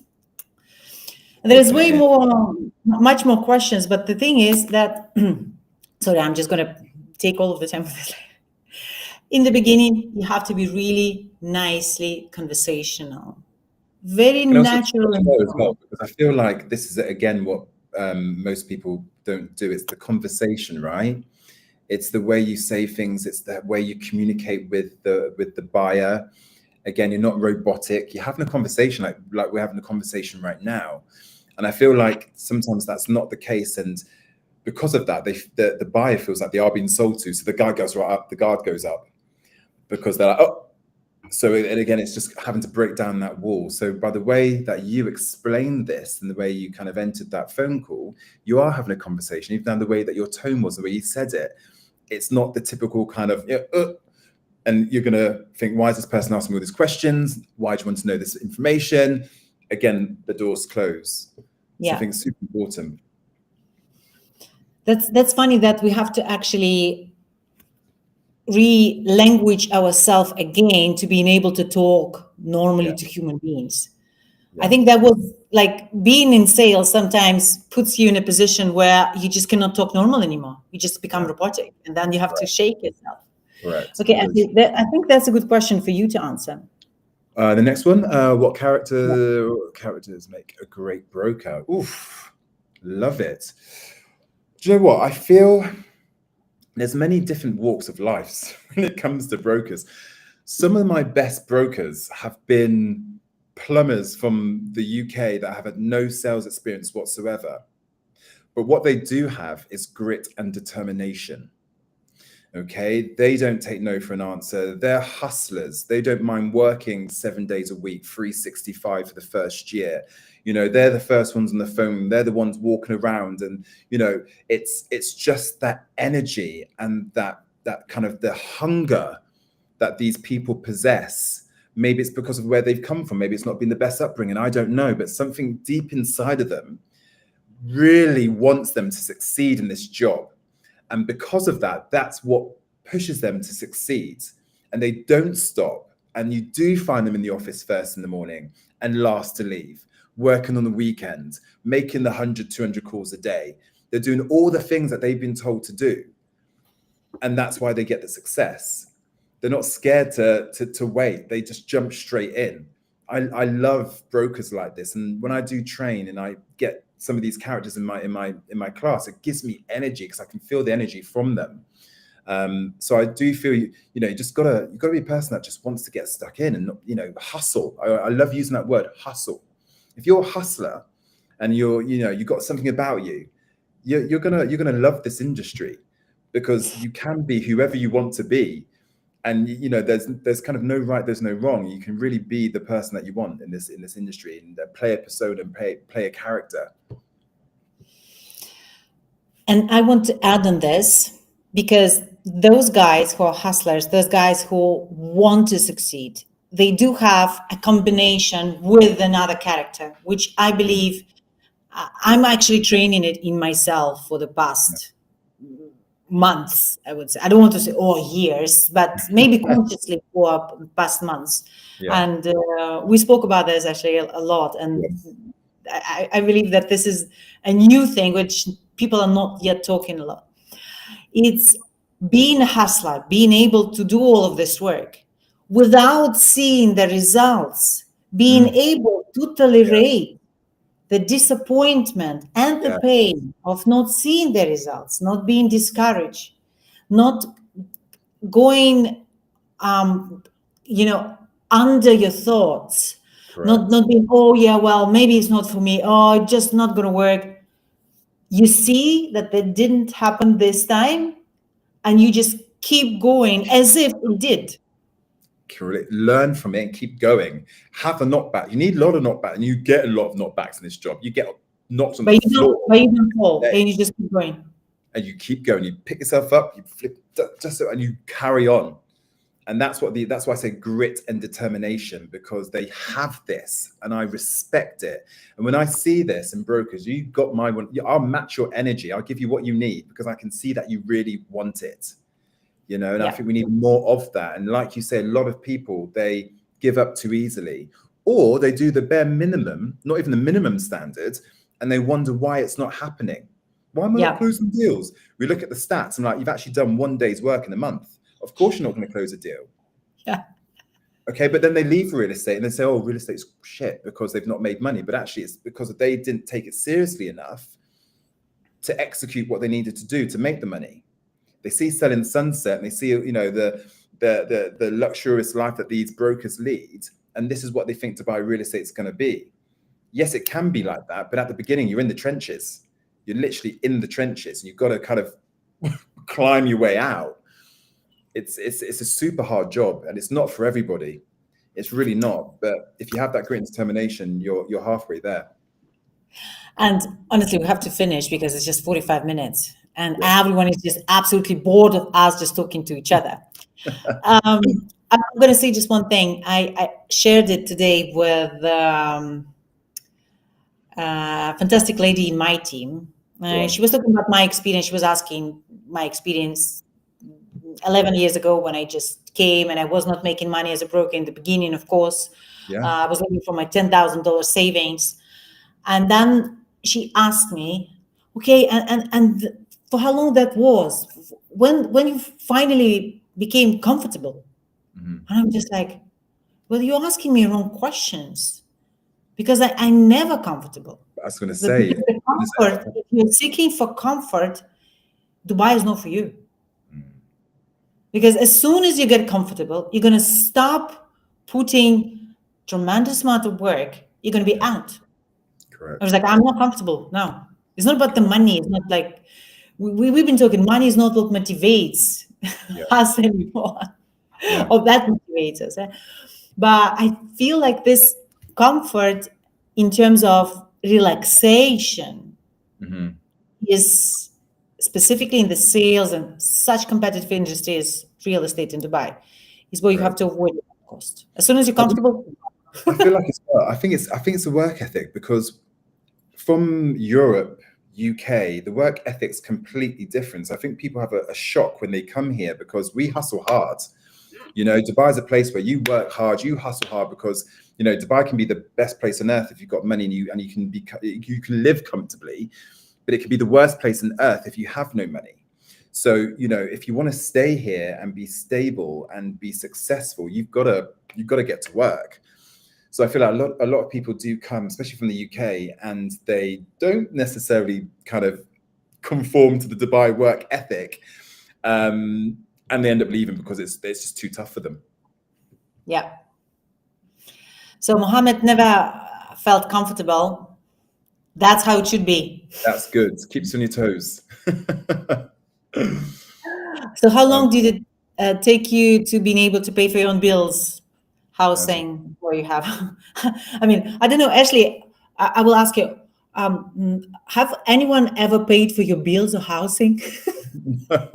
B: there's way more, much more questions. But the thing is that, sorry, I'm just going to take all of the time for this. In the beginning, you have to be really nicely conversational, very natural.
A: As well, because I feel like this is again what most people don't do. It's the conversation, right? It's the way you say things. It's the way you communicate with the buyer. Again, you're not robotic. You're having a conversation like we're having a conversation right now. And I feel like sometimes that's not the case. And because of that, the buyer feels like they are being sold to. So the guard goes right up, the guard goes up, because they're like, oh. So and again, it's just having to break down that wall. So by the way that you explained this and the way you kind of entered that phone call, you are having a conversation. Even down the way that your tone was, the way you said it, it's not the typical kind of, and you're going to think, why is this person asking me all these questions? Why do you want to know this information? Again, the doors close.
B: Yeah.
A: So I think it's super important.
B: That's funny that we have to actually re-language ourselves again to being able to talk normally to human beings. I think that was like being in sales sometimes puts you in a position where you just cannot talk normal anymore. You just become robotic, and then you have to shake yourself.
A: Correct.
B: Okay, I think that's a good question for you to answer.
A: The next one, what characters make a great broker? Oof, love it. Do you know what? I feel there's many different walks of life when it comes to brokers. Some of my best brokers have been plumbers from the UK that have had no sales experience whatsoever. But what they do have is grit and determination. Okay, they don't take no for an answer. They're hustlers. They don't mind working 7 days a week, 365 for the first year. You know, they're the first ones on the phone. They're the ones walking around, and you know, it's just that energy and that kind of the hunger that these people possess. Maybe it's because of where they've come from. Maybe it's not been the best upbringing. I don't know, but something deep inside of them really wants them to succeed in this job. And because of that, that's what pushes them to succeed. And they don't stop. And you do find them in the office first in the morning and last to leave, working on the weekend, making the 100, 200 calls a day. They're doing all the things that they've been told to do. And that's why they get the success. They're not scared to wait. They just jump straight in. I love brokers like this. And when I do train and I get some of these characters in my class, it gives me energy because I can feel the energy from them. So I do feel you just gotta be a person that just wants to get stuck in and hustle. I love using that word, hustle. If you're a hustler and you've got something about you, you're gonna love this industry, because you can be whoever you want to be. And there's kind of no right, there's no wrong. You can really be the person that you want in this industry, and play a persona and play a character.
B: And I want to add on this, because those guys who are hustlers, those guys who want to succeed, they do have a combination with another character, which I believe I'm actually training it in myself for the past months, I would say. I don't want to say years, but maybe consciously for past months. Yeah. And we spoke about this actually a lot. And yes. I believe that this is a new thing which people are not yet talking a lot. It's being a hustler, being able to do all of this work without seeing the results, being able to tolerate the disappointment and the pain of not seeing the results, not being discouraged, not going, under your thoughts, not being, maybe it's not for me, it's just not going to work. You see that didn't happen this time, and you just keep going as if it did.
A: Learn from it and keep going. Have a knockback. You need a lot of knockback, and you get a lot of knockbacks in this job. You get knocked on the floor,
B: but you don't fall, and you just keep going.
A: And you keep going. You pick yourself up. You flip and you carry on. And that's why I say grit and determination, because they have this, and I respect it. And when I see this in brokers, you got I'll match your energy. I'll give you what you need, because I can see that you really want it. you know, and I think we need more of that. And like you say, a lot of people, they give up too easily, or they do the bare minimum, not even the minimum standard, and they wonder why it's not happening. Why am I not closing deals? We look at the stats and like, you've actually done 1 day's work in a month. Of course you're not going to close a deal.
B: Yeah.
A: Okay, but then they leave real estate and they say, oh, real estate's shit because they've not made money. But actually it's because they didn't take it seriously enough to execute what they needed to do to make the money. They see selling sunset and they see, you know, the luxurious life that these brokers lead. And this is what they think to buy real estate is going to be. Yes, it can be like that. But at the beginning, you're in the trenches. You're literally in the trenches. And you've got to kind of climb your way out. It's a super hard job and it's not for everybody. It's really not. But if you have that grit and determination, you're halfway there.
B: And honestly, we have to finish because it's just 45 minutes and everyone is just absolutely bored of us just talking to each other. I'm going to say just one thing. I shared it today with a fantastic lady in my team. She was talking about my experience. She was asking my experience 11 years ago when I just came and I was not making money as a broker in the beginning, of course. I was living from my $10,000 savings. And then she asked me, okay, and for how long that was? When you finally became comfortable? And I'm just like, well, you're asking me wrong questions because I'm never comfortable.
A: I was going to say,
B: if you're seeking for comfort, Dubai is not for you. Because as soon as you get comfortable, you're going to stop putting tremendous amount of work. You're going to be out.
A: Correct.
B: I was like, I'm not comfortable. No, it's not about the money. It's not like we've been talking. Money is not what motivates us anymore. Or that motivates us. But I feel like this comfort in terms of relaxation is specifically in the sales and such competitive industry as real estate in Dubai is where you have to avoid the cost. As soon as you're comfortable.
A: I feel like I think it's a work ethic because from Europe, UK, the work ethic's completely different. I think people have a shock when they come here because we hustle hard. You know, Dubai is a place where you work hard, you hustle hard because, you know, Dubai can be the best place on earth if you've got money and you can live comfortably, but it can be the worst place on earth if you have no money. So, you know, if you want to stay here and be stable and be successful, you've got to get to work. So I feel like a lot of people do come, especially from the UK, and they don't necessarily kind of conform to the Dubai work ethic, and they end up leaving because it's just too tough for them.
B: Yeah. So Mohammed never felt comfortable. That's how it should be.
A: That's good. Keeps you on your toes.
B: So how long did it take you to being able to pay for your own bills, housing, where you have? I mean, I don't know, Ashley, I will ask you, have anyone ever paid for your bills or housing?
A: No.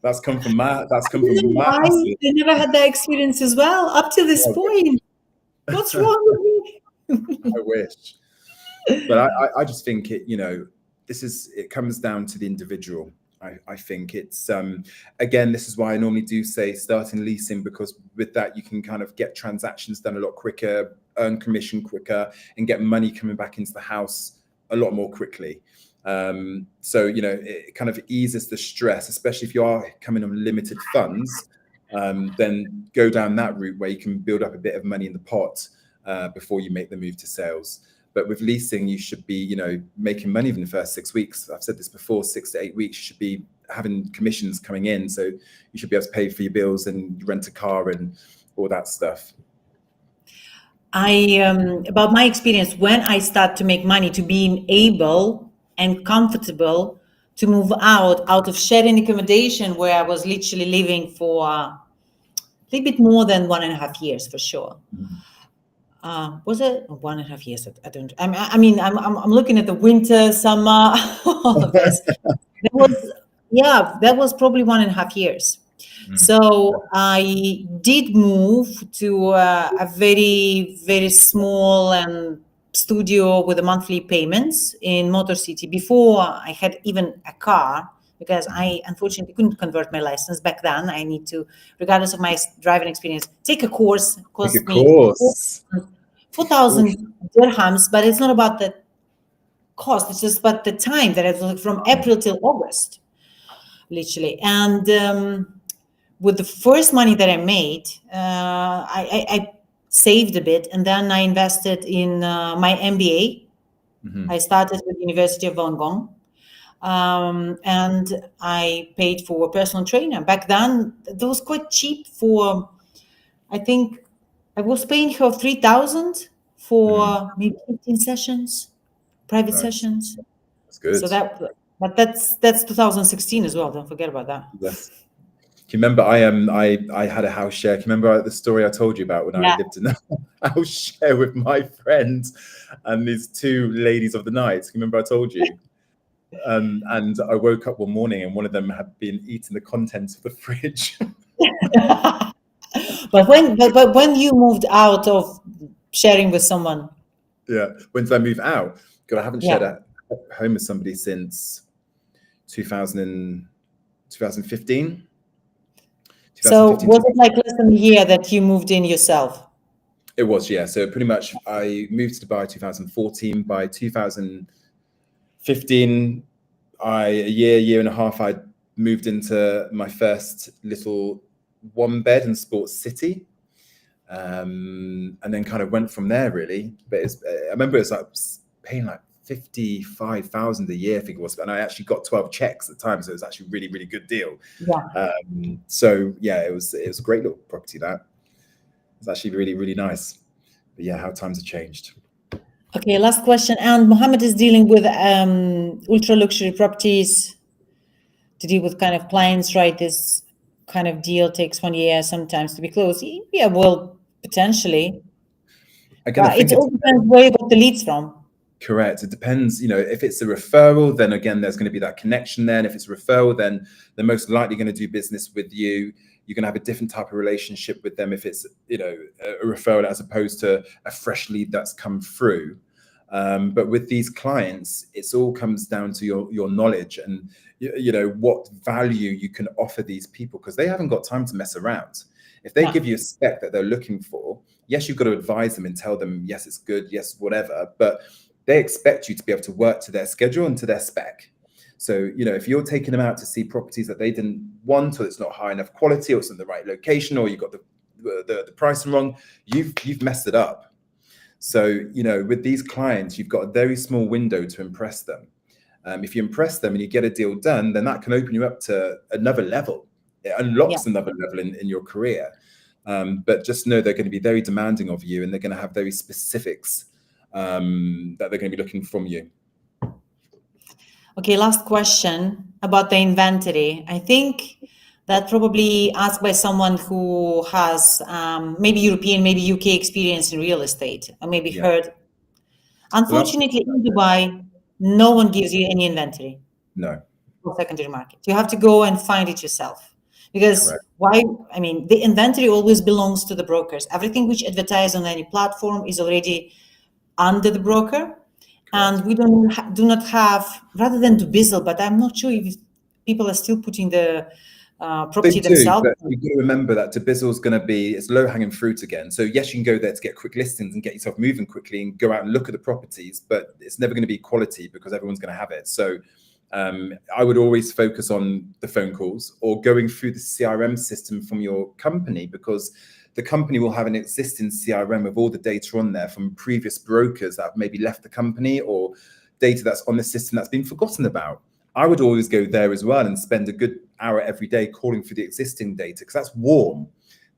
A: That's come from my
B: I never had that experience as well up to this point. What's wrong with me?
A: I wish. But I just think it, you know, it comes down to the individual. I think it's, again, this is why I normally do say start in leasing, because with that, you can kind of get transactions done a lot quicker, earn commission quicker, and get money coming back into the house a lot more quickly. So, you know, it kind of eases the stress, especially if you are coming on limited funds, then go down that route where you can build up a bit of money in the pot before you make the move to sales. But with leasing, you should be, you know, making money in the first 6 weeks. I've said this before, 6 to 8 weeks, you should be having commissions coming in. So you should be able to pay for your bills and rent a car and all that stuff.
B: About my experience, when I start to make money, to being able and comfortable to move out of sharing accommodation where I was literally living for a little bit more than 1.5 years for sure. Was it 1.5 years? I mean, I'm looking at the winter, summer, all of this. That was probably 1.5 years. So I did move to a very, very small studio with the monthly payments in Motor City before I had even a car. because I unfortunately couldn't convert my license back then. I need to, regardless of my driving experience, take a course.
A: Take a
B: Cost me
A: course.
B: 4,000 dirhams, but it's not about the cost. It's just about the time that it was from April till August, literally. And with the first money that I made, I saved a bit, and then I invested in my MBA. I started with University of Wollongong, and I paid for a personal trainer. Back then, that was quite cheap for, I think, I was paying her 3,000 for maybe 15 sessions, private
A: Nice.
B: sessions.
A: That's good.
B: So but that's 2016 as well. Don't forget about that.
A: Yes. Do you remember I had a house share? Can you remember the story I told you about when I lived in a house share with my friends and these two ladies of the night? Can you remember I told you? And I woke up one morning and one of them had been eating the contents of the fridge.
B: But when you moved out of sharing with someone?
A: Yeah. When did I move out? God, I haven't shared a home with somebody since 2015.
B: So was it like less than a year that you moved in yourself?
A: It was, yeah. So pretty much I moved to Dubai 2014. By 2015, a year and a half, I moved into my first little one bed in Sports City. And then kind of went from there really. But I remember it's like paying like 55,000 a year, I think it was, and I actually got 12 checks at the time, so it was actually a really, really good deal.
B: Yeah.
A: So yeah, it was a great little property. That it's actually really, really nice. But yeah, how times have changed.
B: Okay, last question. And Mohammed is dealing with ultra luxury properties to deal with kind of clients, right? This kind of deal takes 1 year sometimes to be closed. Yeah, well, potentially.
A: Again, I think
B: it all depends where you got the leads from.
A: Correct. It depends, if it's a referral, then again, there's going to be that connection there. And if it's a referral, then they're most likely going to do business with you. You're going to have a different type of relationship with them if it's, a referral as opposed to a fresh lead that's come through. But with these clients, it all comes down to your knowledge and, what value you can offer these people, because they haven't got time to mess around. If they give you a spec that they're looking for, yes, you've got to advise them and tell them, yes, it's good, yes, whatever, but they expect you to be able to work to their schedule and to their spec. So, if you're taking them out to see properties that they didn't want, or it's not high enough quality, or it's in the right location, or you got the pricing wrong, you've messed it up. So, with these clients, you've got a very small window to impress them. If you impress them and you get a deal done, then that can open you up to another level. It unlocks another level in your career. But just know they're going to be very demanding of you, and they're going to have very specifics that they're going to be looking from you.
B: Okay, last question about the inventory. I think that probably asked by someone who has maybe European, maybe UK experience in real estate, or maybe heard. Unfortunately, in Dubai, no one gives you any inventory.
A: No.
B: For secondary market. You have to go and find it yourself. Because why? I mean, the inventory always belongs to the brokers. Everything which advertise on any platform is already under the broker. And we do not have, rather than do Bizzle, but I'm not sure if people are still putting the property themselves.
A: But you've got to remember that Dubizzle is going to be, it's low hanging fruit again. So yes, you can go there to get quick listings and get yourself moving quickly and go out and look at the properties, but it's never going to be quality because everyone's going to have it. So I would always focus on the phone calls or going through the CRM system from your company, because the company will have an existing CRM with all the data on there from previous brokers that have maybe left the company, or data that's on the system that's been forgotten about. I would always go there as well and spend a good hour every day calling through the existing data, because that's warm.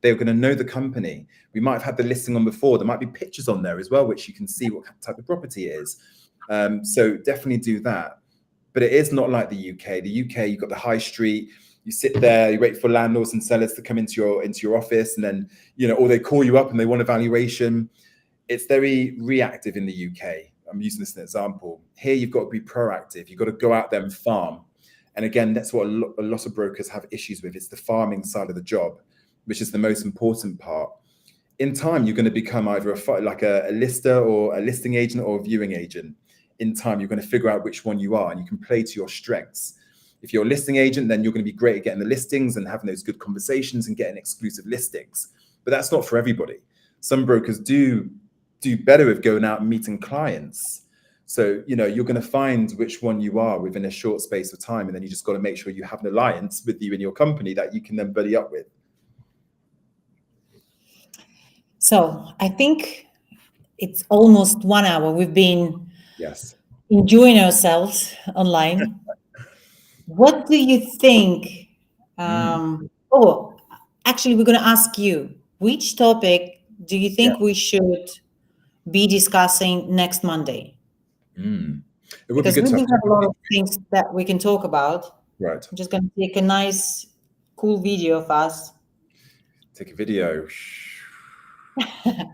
A: They're going to know the company. We might have had the listing on before. There might be pictures on there as well, which you can see what type of property it is. So definitely do that. But it is not like the UK. The UK, you've got the high street. You sit there, you wait for landlords and sellers to come into your office, and then, or they call you up and they want a valuation. It's very reactive in the UK. I'm using this as an example. Here, you've got to be proactive. You've got to go out there and farm. And again, that's what a lot of brokers have issues with. It's the farming side of the job, which is the most important part. In time, you're going to become either a lister or a listing agent or a viewing agent. In time, you're going to figure out which one you are, and you can play to your strengths. If you're a listing agent, then you're going to be great at getting the listings and having those good conversations and getting exclusive listings. But that's not for everybody. Some brokers do better with going out and meeting clients. So, you know, you're going to find which one you are within a short space of time. And then you just got to make sure you have an alliance with you in your company that you can then buddy up with.
B: So I think it's almost 1 hour. We've been enjoying ourselves online. What do you think? Oh, actually, we're going to ask you, which topic do you think we should be discussing next Monday?
A: It would
B: because
A: be good
B: we
A: to
B: do have a lot of things that we can talk about.
A: Right.
B: I'm just going to take a nice, cool video of us.
A: Take a video.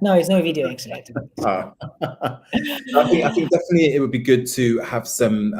B: No, it's no video actually.
A: I think definitely it would be good to have some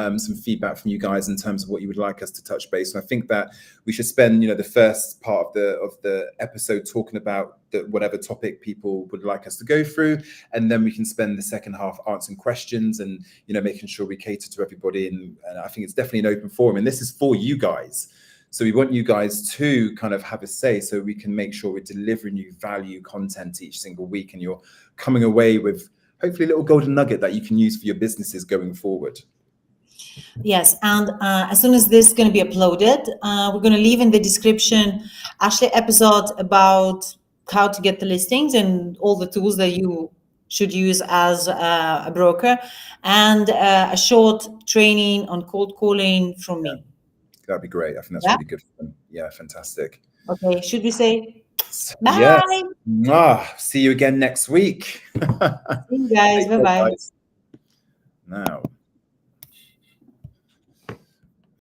A: feedback from you guys in terms of what you would like us to touch base on. I think that we should spend, you know, the first part of the episode talking about whatever topic people would like us to go through, and then we can spend the second half answering questions and, you know, making sure we cater to everybody. And I think it's definitely an open forum, and this is for you guys. So we want you guys to kind of have a say so we can make sure we're delivering you value content each single week, and you're coming away with hopefully a little golden nugget that you can use for your businesses going forward.
B: Yes, and as soon as this is going to be uploaded, we're going to leave in the description actually episode about how to get the listings and all the tools that you should use as a broker, and a short training on cold calling from me.
A: That'd be great. I think that's really good for them. Yeah, fantastic.
B: Okay, should we say bye?
A: Yes. See you again next week.
B: See you guys. Bye-bye.
A: Now.